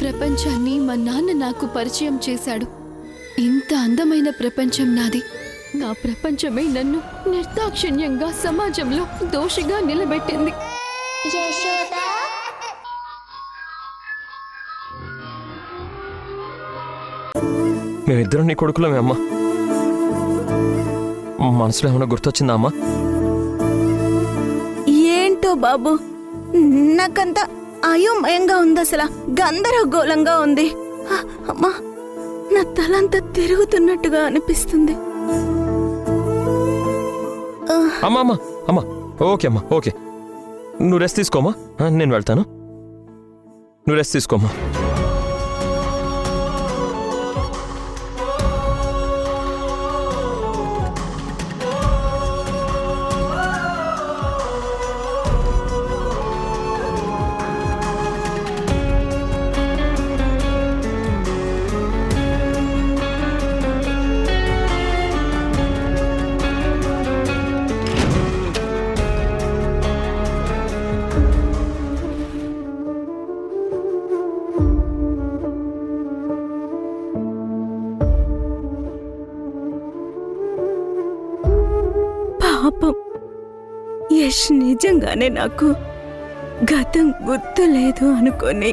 ప్రపంచాన్ని మా నాన్న నాకు పరిచయం చేశాడు. ఇంత అందమైన ప్రపంచం నాది. నా ప్రపంచమే నన్ను నిర్దాక్షిణ్యంగా సమాజంలో దోషిగా నిలబెట్టింది. మేమిద్దరం నీ కొడుకులమే అమ్మా. మనసులో ఏమైనా గుర్తొచ్చిందా అమ్మా? ఏంటో బాబు, నాకంత అయోమయంగా ఉంది, అసలు గందరగోళంగా ఉంది. అమ్మా, నా తలంతా తిరుగుతున్నట్టుగా అనిపిస్తుంది. అమ్మా అమ్మా అమ్మా ఓకే అమ్మా, ఓకే. నువ్వు రెస్ట్ తీసుకోమ్మా, నేను వెళ్తాను. నువ్వు రెస్ట్ తీసుకోమ్మా. పాపం, యష్ నిజంగానే నాకు గతం గుర్తులేదు అనుకొని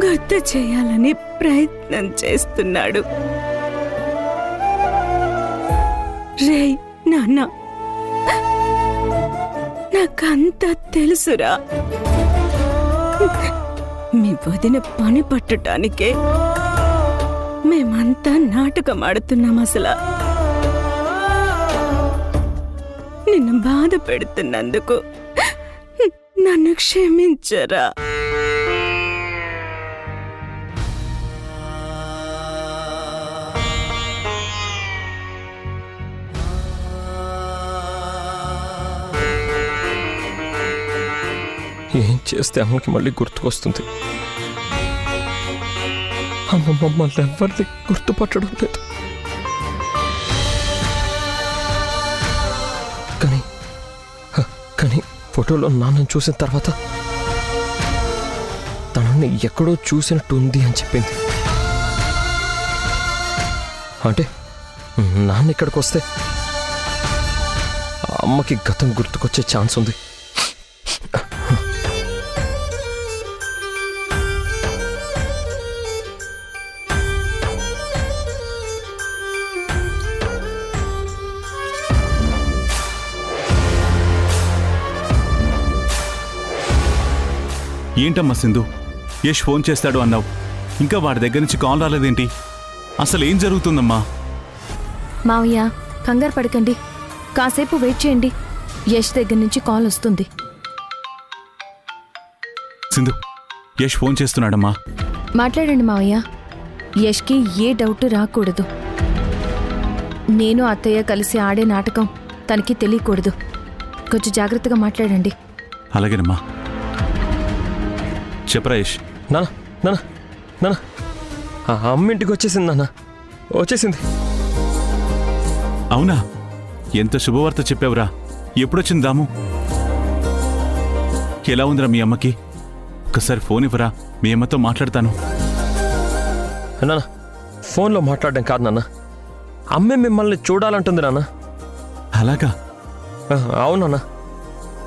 గుర్తు చేయాలని ప్రయత్నం చేస్తున్నాడు. రేయ్ నాన్న, నాకంతా తెలుసురా. మీ వదిన పని పట్టడానికే మేమంతా నాటకం ఆడుతున్నాం. అసలు నిన్ను బాధ పెడుతున్నందుకు నన్ను క్షమించరా. ఏం చేస్తే అమ్మకి మళ్ళీ గుర్తుకొస్తుంది? అమ్మ మమ్మల్ని ఎవరిది గుర్తుపట్టడం లేదు. కానీ ఫోటోలో నాన్నను చూసిన తర్వాత తనని ఎక్కడో చూసినట్టు ఉంది అని చెప్పింది. అంటే నాన్న ఇక్కడికి వస్తే అమ్మకి గతం గుర్తుకొచ్చే ఛాన్స్ ఉంది. ఏంటమ్మా సింధు, యష్ ఫోన్ చేస్తాడు అన్నావు, ఇంకా వాడి దగ్గర నుంచి కాల్ రాలేదేంటి? అసలు ఏం జరుగుతుందమ్మా? మావయ్య, కంగారు పడకండి, కాసేపు వెయిట్ చేయండి. యష్ దగ్గర నుంచి కాల్ వస్తుంది. సింధు, యష్ ఫోన్ చేస్తున్నాడమ్మా. మాట్లాడండి మావయ్య. యష్కి ఏ డౌట్ రాకూడదు. నేను అత్తయ్య కలిసి ఆడే నాటకం తనకి తెలియకూడదు. కొంచెం జాగ్రత్తగా మాట్లాడండి. అలాగేనమ్మా. చెప్పరా యష్? నాన్న నాన్న నాన్న అమ్మ ఇంటికి వచ్చేసింది. నాన్న వచ్చేసింది. అవునా? ఎంత శుభవార్త చెప్పావురా. ఎప్పుడొచ్చింది దాము? ఎలా ఉందిరా మీ అమ్మకి? ఒక్కసారి ఫోన్ ఇవ్వరా, మీ అమ్మతో మాట్లాడతాను. నాన్న, ఫోన్లో మాట్లాడడం కాదు నాన్న, అమ్మే మిమ్మల్ని చూడాలంటుంది నాన్న. అలాగా? అవునన్నా,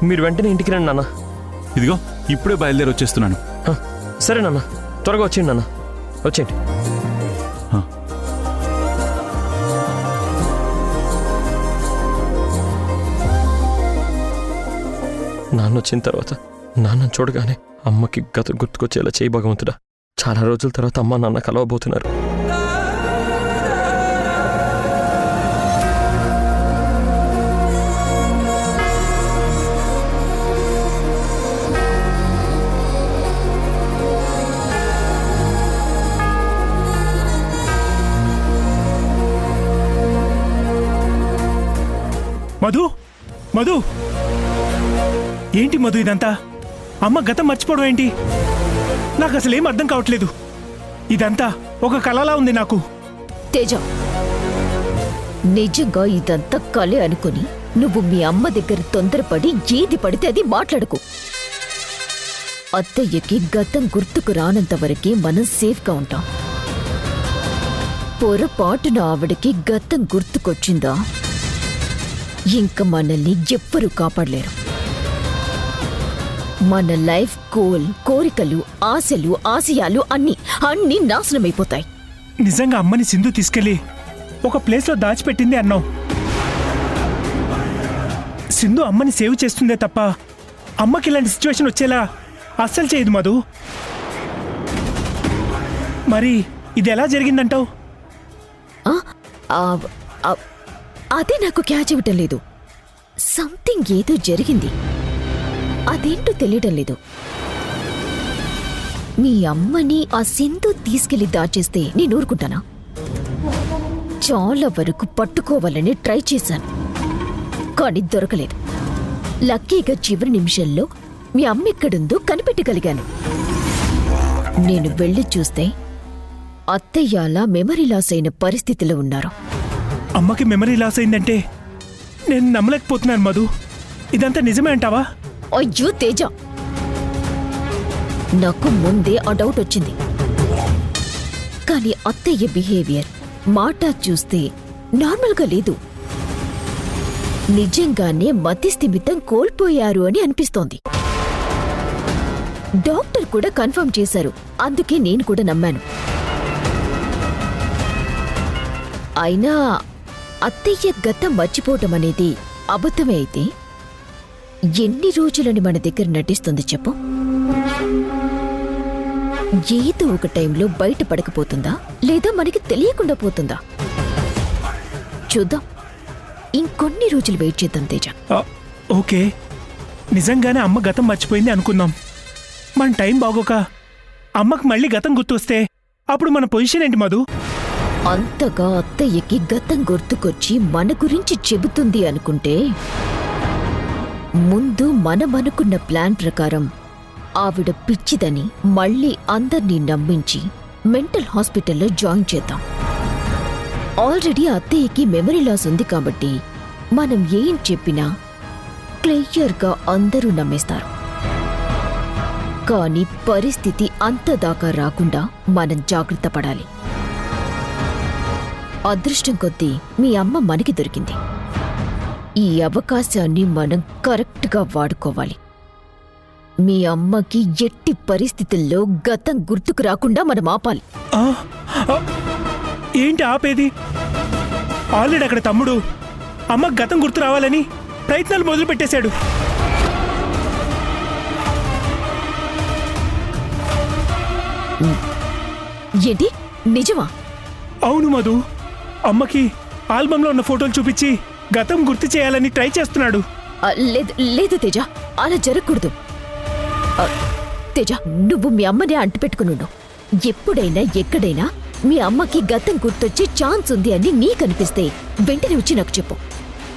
మీరు వెంటనే ఇంటికి రండి నాన్న. ఇదిగో ఇప్పుడే బయలుదేరి వచ్చేస్తున్నాను. సరే నాన్న, త్వరగా వచ్చేయండి నాన్న, వచ్చేయండి. నాన్న వచ్చిన తర్వాత నాన్న చూడగానే అమ్మకి గత గుర్తుకొచ్చేలా చేయి భగవంతుడా. చాలా రోజుల తర్వాత అమ్మ నాన్న కలవబోతున్నారు. మధు, మధు, ఏంటి మధు ఇదంతా? అమ్మ గతం మర్చిపోవడం ఏంటి? నాకు అసలేం అర్థం కావట్లేదు. ఇదంతా ఒక కలలా ఉంది నాకు. తేజ, నిజంగా ఇదంతా కలే అనుకుని నువ్వు మీ అమ్మ దగ్గర తొందరపడి ఏది పడితే అది మాట్లాడుకో. అత్తయ్యకి గతం గుర్తుకు రానంత వరకే మనం సేఫ్గా ఉంటాం. పొరపాటున ఆవిడకి గతం గుర్తుకొచ్చిందా ఇంక మనల్ని ఎవ్వరూ కాపాడలేరు. మన లైఫ్ గోల్, కోరికలు, ఆశలు, ఆశయాలు అన్నీ నాశనమైపోతాయి. నిజంగా అమ్మని సింధు తీసుకెళ్లి ఒక ప్లేస్లో దాచిపెట్టింది అన్నావు. సింధు అమ్మని సేవ్ చేస్తుందే తప్ప అమ్మకి ఇలాంటి సిచ్యువేషన్ వచ్చేలా అస్సలు చేయదు మధు. మరి ఇది ఎలా జరిగిందంటావు? ఆ, ఆ, ఆ, అదే నాకు క్యాచ్ ఇవ్వటం లేదు. సంథింగ్ ఏదో జరిగింది, అదేంటో తెలియటం లేదు. మీ అమ్మని ఆ సింధు తీసుకెళ్లి దాచేస్తే నేను ఊరుకుంటానా? చాలా వరకు పట్టుకోవాలని ట్రై చేశాను, కానీ దొరకలేదు. లక్కీగా చివరి నిమిషంలో మీ అమ్మ ఎక్కడుందో కనిపెట్టగలిగాను. నేను వెళ్ళి చూస్తే అత్తయ్య అలా మెమరీ లాస్ అయిన పరిస్థితిలో ఉన్నారు. అమ్మకి మెమరీ లాస్ అయిందంటే నేను నమ్మలేకపోతున్నాను మధు. ఇదంతా నిజమే అంటావా? అయ్యో తేజ, నాకు ముందే ఆ డౌట్ వచ్చింది. కానీ అత్తయ్య బిహేవియర్, మాట చూస్తే నార్మల్గా లేదు. నిజంగానే మతిస్థిమితం కోల్పోయారు అని అనిపిస్తోంది. డాక్టర్ కూడా కన్ఫర్మ్ చేశారు, అందుకే నేను కూడా నమ్మాను. అయినా అత్తయ్య గతం మర్చిపోవటం అనేది అబద్ధమే అయితే ఎన్ని రోజులని మన దగ్గర నటిస్తుంది చెప్పు? ఏదో ఒక టైంలో బయటపడకపోతుందా, లేదా మనకి తెలియకుండా పోతుందా? చూద్దాం, ఇంకొన్ని రోజులు వెయిట్ చేద్దాం తేజ. ఓకే, నిజంగానే అమ్మ గతం మర్చిపోయింది అనుకుందాం. మన టైం బాగోక అమ్మకి మళ్ళీ గతం గుర్తొస్తే అప్పుడు మన పొజిషన్ ఏంటి మధు? అంతగా అత్తయ్యకి గతం గుర్తుకొచ్చి మన గురించి చెబుతుంది అనుకుంటే ముందు మనమనుకున్న ప్లాన్ ప్రకారం ఆవిడ పిచ్చిదని మళ్ళీ అందర్నీ నమ్మించి మెంటల్ హాస్పిటల్లో జాయిన్ చేద్దాం. ఆల్రెడీ అత్తయ్యకి మెమరీ లాస్ ఉంది కాబట్టి మనం ఏం చెప్పినా క్లియర్గా అందరూ నమ్మేస్తారు. కానీ పరిస్థితి అంతదాకా రాకుండా మనం జాగ్రత్త పడాలి. అదృష్టం కొద్దీ మీ అమ్మ మనకి దొరికింది. ఈ అవకాశాన్ని మనం కరెక్ట్గా వాడుకోవాలి. మీ అమ్మకి ఎట్టి పరిస్థితుల్లో గతం గుర్తుకు రాకుండా మనం ఆపాలి. ఆ, ఆ, ఏంటి ఆపేది? ఆల్రెడీ అక్కడ తమ్ముడు అమ్మకు గతం గుర్తు రావాలని ప్రయత్నాలు మొదలు పెట్టేశాడు. ఏంటి, నిజమా? అవును మధు, అమ్మకి ఆల్బంలో ఉన్న ఫోటోలు చూపించి గతం గుర్తు చేయాలని ట్రై చేస్తున్నాడు. లేదు లేదు తేజ, అలా జరగకూడదు. తేజ, నువ్వు మీ అమ్మనే అంటిపెట్టుకునుండు. ఎప్పుడైనా ఎక్కడైనా మీ అమ్మకి గతం గుర్తొచ్చే ఛాన్స్ ఉంది అని నీకనిపిస్తే వెంటనే వచ్చి నాకు చెప్పు.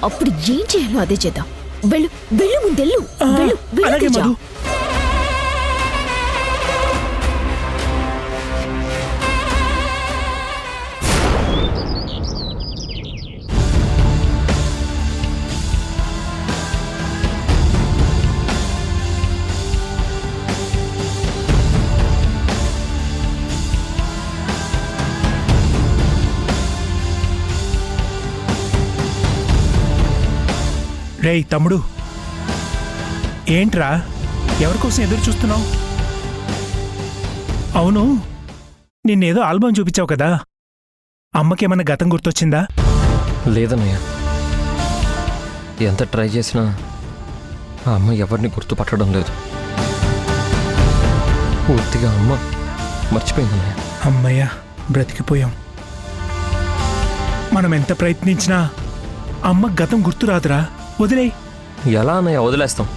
అప్పుడు ఏం చేయాలో అదే చేద్దాం. వెళ్ళు వెళ్ళు, ముందెళ్ళు, వెళ్ళు వెళ్ళు అలాగే తేజ. మధు. రేయ్ తమ్ముడు, ఏంట్రా ఎవరికోసం ఎదురు చూస్తున్నావు? అవును, నిన్నేదో ఆల్బమ్ చూపించావు కదా, అమ్మకేమన్నా గతం గుర్తొచ్చిందా? లేదన్నయ్య, ఎంత ట్రై చేసినా ఆ అమ్మ ఎవరిని గుర్తుపట్టడం లేదు. పూర్తిగా అమ్మ మర్చిపోయిందన్నయ్య. అమ్మయ్య, బ్రతికిపోయాం. మనం ఎంత ప్రయత్నించినా అమ్మ గతం గుర్తు రాదురా. వదిలే. ఎలా అన్నయ్య వదిలేస్తాం?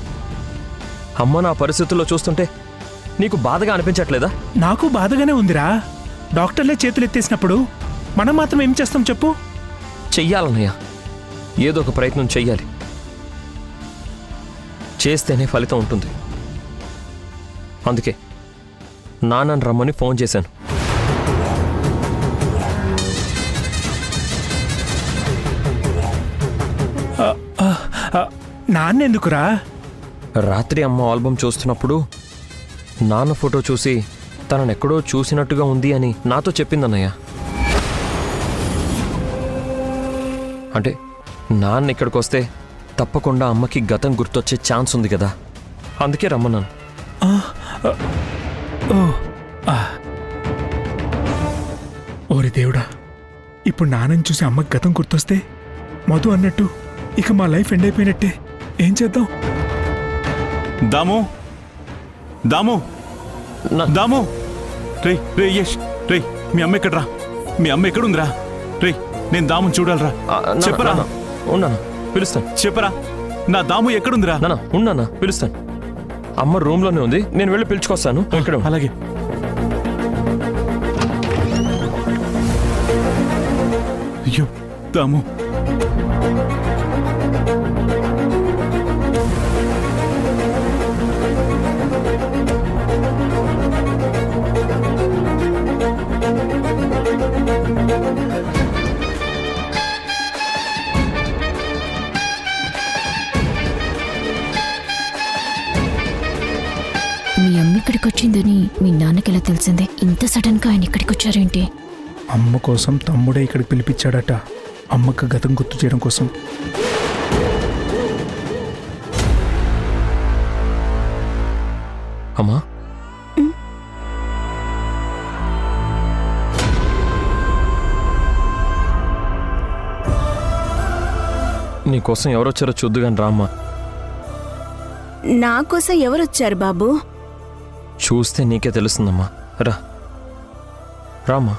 అమ్మ నా పరిస్థితుల్లో చూస్తుంటే నీకు బాధగా అనిపించట్లేదా? నాకు బాధగానే ఉందిరా. డాక్టర్లే చేతులు ఎత్తేసినప్పుడు మనం మాత్రం ఏం చేస్తాం చెప్పు? చెయ్యాలన్నయ్య, ఏదో ఒక ప్రయత్నం చెయ్యాలి. చేస్తేనే ఫలితం ఉంటుంది. అందుకే నాన్నని రమ్మని ఫోన్ చేశాను. నాన్నెందుకురా? రాత్రి అమ్మ ఆల్బమ్ చూస్తున్నప్పుడు నాన్న ఫోటో చూసి తనను ఎక్కడో చూసినట్టుగా ఉంది అని నాతో చెప్పిందన్నయ్య. అంటే నాన్న ఇక్కడికి వస్తే తప్పకుండా అమ్మకి గతం గుర్తొచ్చే ఛాన్స్ ఉంది కదా, అందుకే రమ్మన్నాను. ఓరి దేవుడా, ఇప్పుడు నాన్నని చూసి అమ్మకి గతం గుర్తొస్తే మధు అన్నట్టు ఇక మా లైఫ్ ఎండ్ అయిపోయినట్టే. ఏం చేద్దాం? దాము, దాము, దాము, రే రే యష్, రే మీ అమ్మ ఎక్కడ్రా? మీ అమ్మ ఎక్కడుందిరా? రే నేను దాముని చూడాలరా, చెప్పరా? ఉన్నానా, పిలుస్తాను. చెప్పరా, నా దాము ఎక్కడుందిరా? నానా ఉన్నానా, పిలుస్తాను. అమ్మ రూమ్లోనే ఉంది, నేను వెళ్ళి పిలుచుకొస్తాను. ఇక్కడ అలాగే. అయ్యో దాము, మీ అమ్మ ఇక్కడికి వచ్చిందని మీ నాన్నకెలా తెలిసిందే? ఇంత సడన్ గా ఆయన ఇక్కడికి వచ్చారేంటి? అమ్మ కోసం తమ్ముడే ఇక్కడికి పిలిపించాడట, అమ్మకు గతం గుర్తు చేయడం కోసం. అమ్మా, నీకోసం ఎవరొచ్చారో చూద్దుగాని రామ్మా. నా కోసం ఎవరొచ్చారు బాబు? చూస్తే నీకే తెలుస్తుందమ్మా. రా రామ్మా,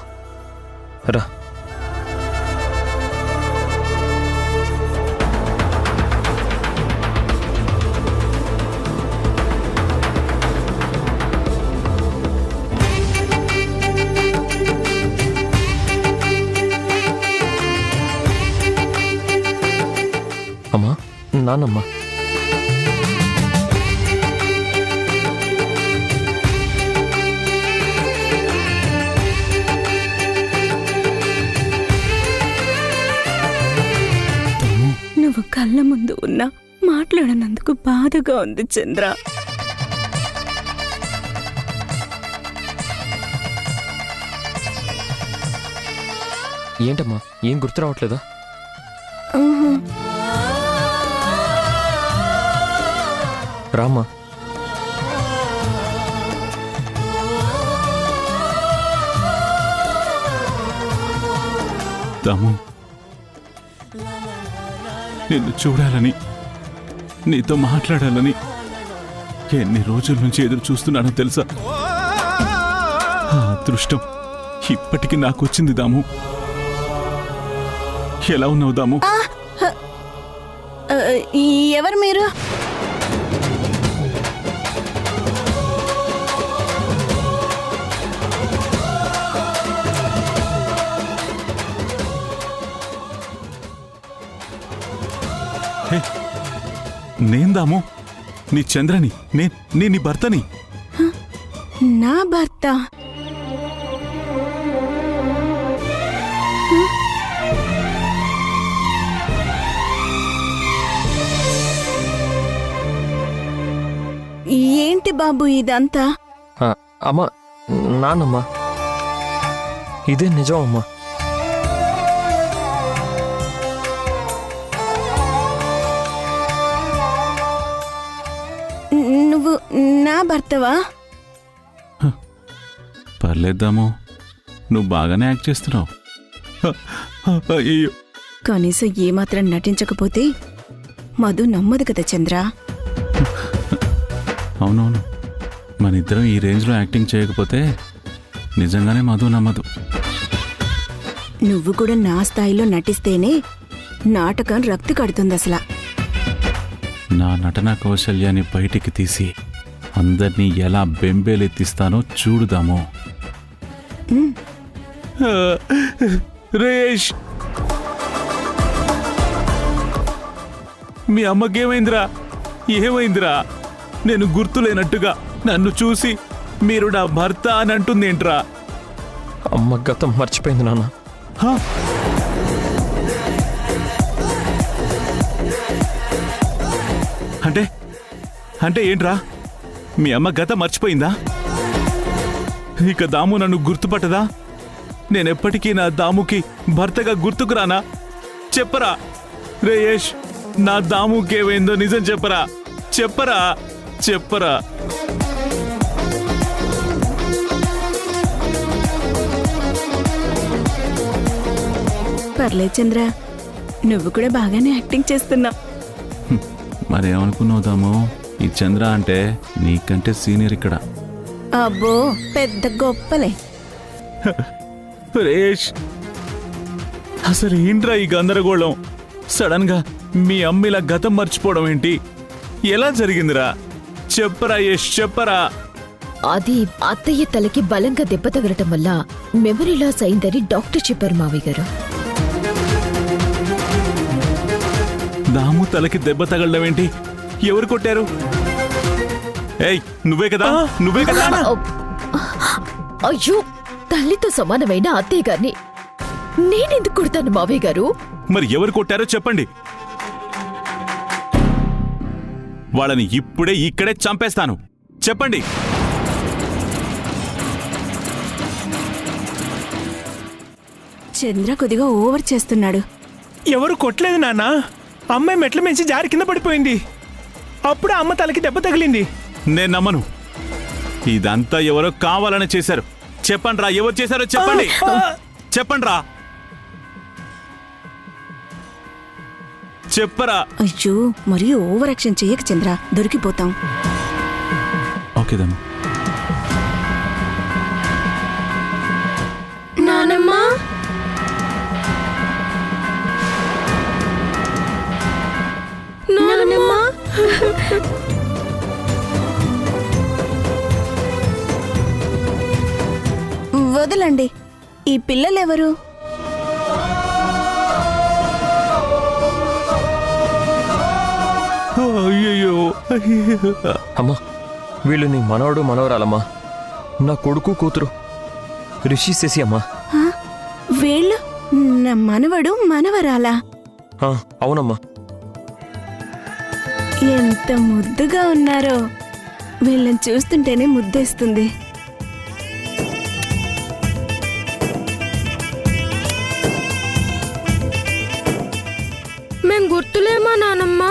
రా. అమ్మా, నాన్నమ్మా. నువ్వు కళ్ళ ముందు ఉన్నా మాట్లాడనందుకు బాధగా ఉంది చంద్ర. ఏంటమ్మా, ఏం గుర్తు రావట్లేదా? రామ్మా. దాము, నిన్ను చూడాలని, నీతో మాట్లాడాలని ఎన్ని రోజుల నుంచి ఎదురు చూస్తున్నానో తెలుసా? ఆ అదృష్టం ఇప్పటికి నాకు వచ్చింది దాము. ఎలా ఉన్నావు దాము? ఎవరు మీరు? హే, నేను దాము, నీ చంద్రని, నేను నీ భర్తని. నా భర్త? ఏంటి బాబు ఇదంతా? అమ్మా, నాన్నమ్మా, ఇదే నిజం అమ్మా. నువ్వు నా భర్తవా? పర్లేద్దాము, నువ్వు బాగానే యాక్ట్ చేస్తున్నావు. అయ్యో, కనీసం ఏమాత్రం నటించకపోతే మధు నమ్మదు కదా చంద్ర. అవునవును, మన ఇద్దరం ఈ రేంజ్లో యాక్టింగ్ చేయకపోతే నిజంగానే మధు నమ్మదు. నువ్వు కూడా నా స్థాయిలో నటిస్తేనే నాటకం రక్తి కడుతుంది అసలు. నా నటనా కౌశల్యాన్ని బయటికి తీసి అందర్నీ ఎలా బెంబేలెత్తిస్తానో చూడుదాము. రేష్, మీ అమ్మకేమైందిరా? ఏమైందిరా? నేను గుర్తులేనట్టుగా నన్ను చూసి మీరు నా భర్త అని అంటుందేంట్రా? అమ్మ గతం మర్చిపోయింది నాన్న. అంటే అంటే ఏంట్రా? మీ అమ్మ గతం మర్చిపోయిందా? ఇక దాము నన్ను గుర్తుపట్టదా? నేనెప్పటికీ నా దాముకి భర్తగా గుర్తుకురానా? చెప్పరా రే యష్, నా దాముకేమైందో నిజం చెప్పరా, చెప్పరా, చెప్పరా. పర్లేదు చంద్ర, నువ్వు కూడా బాగానే యాక్టింగ్ చేస్తున్నావు. మరేమనుకున్నావు దాము? ఈ చంద్ర అంటే నీకంటే సీనియర్ ఇక్కడ. అబ్బో, పెద్ద గొప్పలే. రేష్, అసలు ఏంట్రా ఈ గందరగోళం? సడన్ గా మీ అమ్మిలా గతం మర్చిపోవడం ఏంటి? ఎలా జరిగిందిరా? చెప్పరా యష్, చెప్పరా. అది అత్తయ్య తలకి బలంగా దెబ్బ తగలటం వల్ల మెమరీ లాస్ అయిందని డాక్టర్ చెప్పారు మావయ్య గారు. దాము తలకి దెబ్బ తగలడం ఏంటి? ఎవరు కొట్టారు? ఏయ్, నువ్వే కదా, నువ్వే కదా. అయ్యో, తల్లితో సమానమైన అత్తయ్య గారిని నేనెందుకు కొడతాను మావయ్య గారు? మరి ఎవరు కొట్టారో చెప్పండి. వాళ్ళని ఇప్పుడే ఇక్కడే చంపేస్తాను. చెప్పండి. చంద్ర కొద్దిగా ఓవర్ చేస్తున్నాడు. ఎవరు కొట్టలేదు నాన్న. అమ్మాయి మెట్ల మించి జారి కింద పడిపోయింది. అప్పుడే అమ్మ తలకి దెబ్బ తగిలింది. నేను నమ్మను. ఇదంతా ఎవరో కావాలని చేశారు. చెప్పండి రా, ఎవరు చేశారో చెప్పండి. చెప్పండి రా, చెప్పరా. అయ్యో, మరీ ఓవర్ యాక్షన్ చెయ్యక చంద్ర, దొరికిపోతాం. ఓకే దమ్ము. నానమ్మా, నానమ్మా. వదలండి. ఈ పిల్లలెవరు? అయ్యయ్యో. అమ్మా, వీళ్ళు నీ మనవడు మనవరాలమ్మా. నా కొడుకు కూతురు రిషి శశి అమ్మా. ఆ, వీళ్ళు నా మనవడు మనవరాలా? అవునమ్మా. ఎంత ముద్దుగా ఉన్నారో. వీళ్ళని చూస్తుంటేనే ముద్దేస్తుంది. మేం గుర్తులేమా నానమ్మా?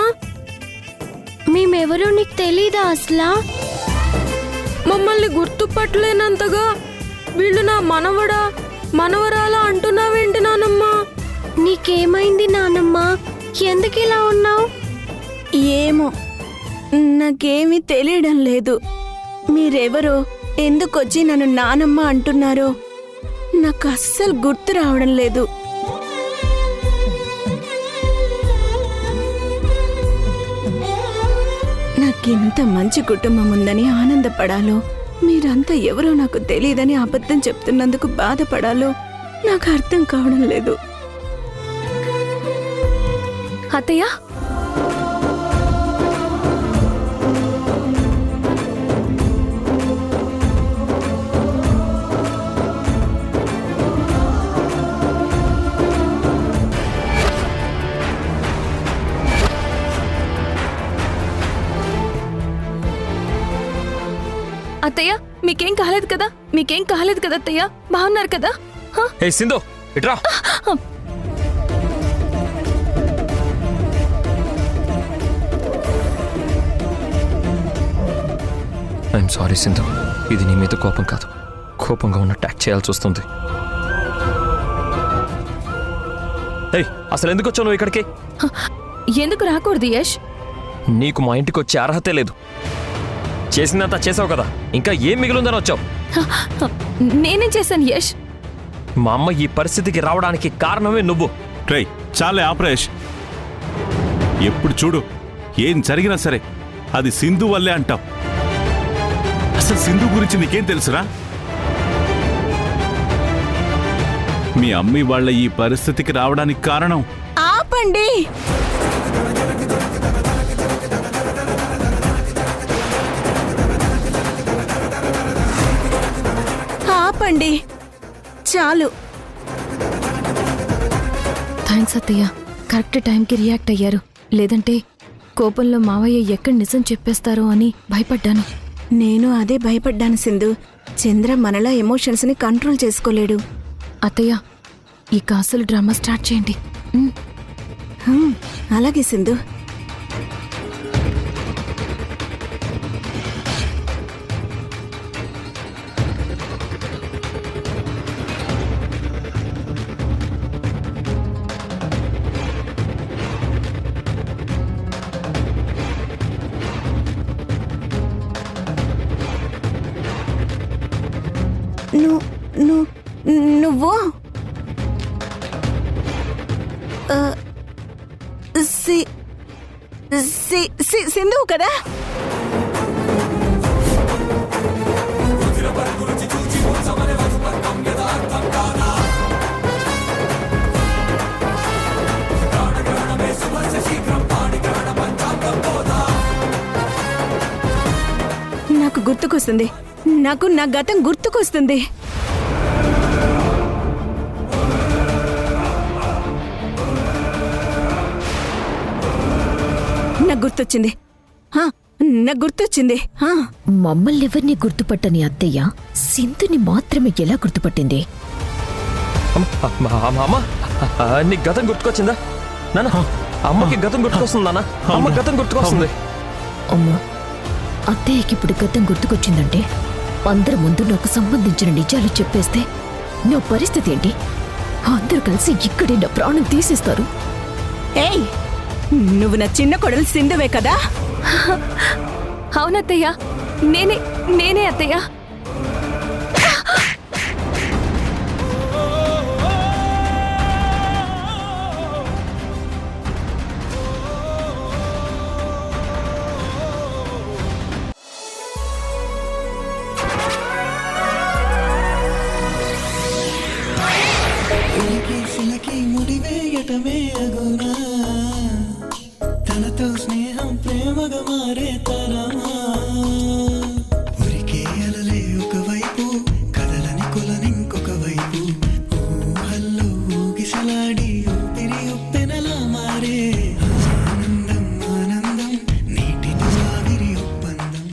మేమెవరో నీకు తెలీదా అసలా? మమ్మల్ని గుర్తుపట్టలేనంతగా వీళ్ళు నా మనవడా మనవరాలా అంటున్నావేంటి నానమ్మా? నీకేమైంది నానమ్మా? ఎందుకు ఇలా ఉన్నావు? ఏమో, నాకేమీ తెలియడం లేదు. మీరెవరో, ఎందుకొచ్చి నన్ను నానమ్మ అంటున్నారో నాకు అస్సలు గుర్తు రావడం లేదు. నాకింత మంచి కుటుంబం ఉందని ఆనందపడాలో, మీరంతా ఎవరో నాకు తెలియదని అబద్ధం చెప్తున్నందుకు బాధపడాలో నాకు అర్థం కావడం లేదు. అత్తయ్య, అత్తయ్య, మీకేం కాలేదు కదా? మీకేం కాలేదు కదా అత్తయ్య? బాగున్నారు కదా? ఏ సింధు, ఇట్రా. ఐఎమ్ సారీ సింధు, ఇది నీ మీద కోపం కాదు. కోపంగా ఉన్న ట్యాక్ చేయాల్సి వస్తుంది. ఏయ్, అసలు ఎందుకు వచ్చావు నువ్వు ఇక్కడికి? ఎందుకు రాకూడదు యష్? నీకు మా ఇంటికి వచ్చే అర్హతే లేదు. చేసినంత చేసావు కదా, ఇంకా ఏం మిగిలిందని వచ్చావు? నేనేం చేశాను యష్? మా అమ్మ ఈ పరిస్థితికి రావడానికి కారణమే నువ్వు. ట్రై చాలే ఆపరేష్. ఎప్పుడు చూడు ఏం జరిగినా సరే అది సింధు వల్లే అంటావు. అసలు సింధు గురించి నీకేం తెలుసురా? మీ అమ్మి వాళ్ళ ఈ పరిస్థితికి రావడానికి కారణం ఆపండి. ఆపండి, చాలు. థ్యాంక్స్ అత్తయ్య, కరెక్ట్ టైంకి రియాక్ట్ అయ్యారు. లేదంటే కోపంలో మావయ్య ఎక్కడ నిజం చెప్పేస్తారో అని భయపడ్డాను. నేను అదే భయపడ్డాను సింధు. చంద్ర మనలా ఎమోషన్స్ ని కంట్రోల్ చేసుకోలేడు. అత్తయ్య ఇక అసలు డ్రామా స్టార్ట్ చేయండి. అలాగే సింధు. నువ్వు సింధు కదా? నాకు గుర్తుకొస్తుంది. నాకు నా గతం గుర్తుకొస్తుంది. నాకు గుర్తొచ్చింది. నాకు గుర్తొచ్చింది. మమ్మల్ని ఎవరిని గుర్తుపట్టని అత్తయ్య సింధుని మాత్రమే ఎలా గుర్తుపట్టింది? అమ్మ నీకు గతం గుర్తుకొచ్చిందా నాన్న? అమ్మకి గతం గుర్తుకొస్తుంది నాన్న. అమ్మ గతం గుర్తుకొస్తుంది. అమ్మా, అత్తయ్యకి ఇప్పుడు గతం గుర్తుకొచ్చిందంటే అందరి ముందు నాకు సంబంధించిన నిజాలు చెప్పేస్తే నా పరిస్థితి ఏంటి? అందరూ కలిసి ఇక్కడే నా ప్రాణం తీసేస్తారు. ఏయ్, నువ్వు నా చిన్న కొడలు సింధువే కదా? అవునత్తయ్య, నేనే అత్తయ్య. ముడివేయటమే అగునా, తనతో స్నేహం ప్రేమగా మారే